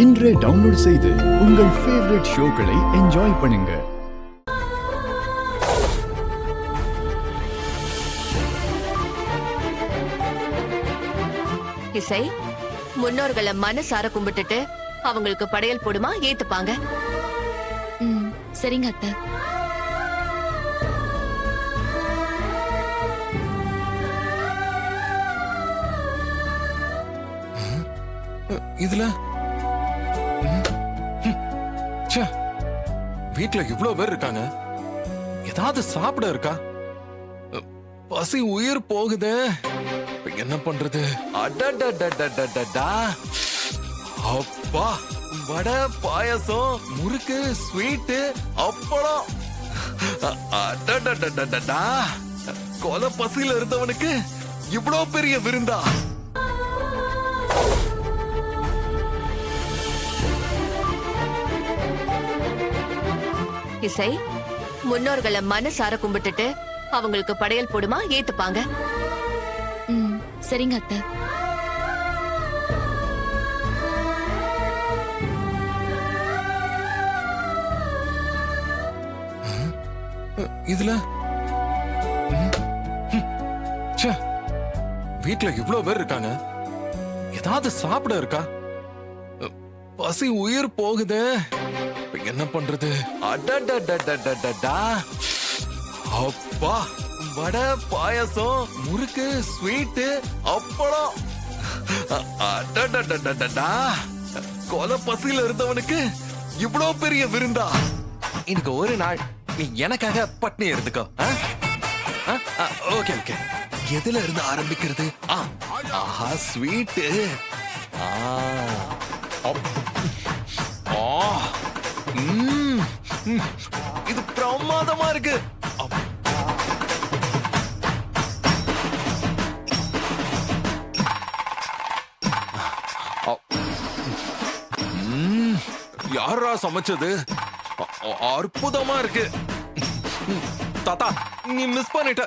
இன்றே டவுன்லோட் செய்து உங்கள் ஃபேவரட் ஷோக்களை என்ஜாய் பண்ணுங்க. இசை முன்னோர்களை மனசார கும்பிட்டுட்டு அவங்களுக்கு படையல் போடுமா ஏத்துப்பாங்க. சரிங்க அத்தை. இதுல வீட்டுல இவ்வளவு பேர் இருக்காங்க, ஏதாவது சாப்பிட இருக்கா? பசி உயிர் போகுது, என்ன பண்றது? அடடடடடடடா, அப்பா, வடை, பாயசம், முறுக்கு, ஸ்வீட்டு, அப்பளம், அடடடடடடா, கொலை பசியில இருந்தவனுக்கு இவ்வளவு பெரிய விருந்தா? இசை முன்னோர்களை மனசார கும்பிட்டுட்டு அவங்களுக்கு படையல் போடுமா ஏத்துப்பாங்க. சரிங்க அத்தை. இதுல வீட்டுல இவ்வளவு பேர் இருக்காங்க, ஏதாவது சாப்பிட இருக்கா? பசி உயிர் போகுது, என்ன பண்றது? அடடடடடடா, அப்பா, வடை, பாயசம், முறுக்கு, ஸ்வீட்டு, அப்பளம், அடடடடடடா, கொலை பசியில இருந்தவனுக்கு இவ்வளவு பெரிய விருந்தா? இன்னைக்கு ஒரு நாள் நீ எனக்காக பட்னி இருந்துக்கோ. Okay okay. எதுல இருந்து ஆரம்பிக்கிறது? ஆஹா, ஸ்வீட்டு. இது பிரமாதமா இருக்கு. யாரா சமைச்சது? அற்புதமா இருக்கு. தாத்தா, நீ மிஸ் பண்ணிட்ட.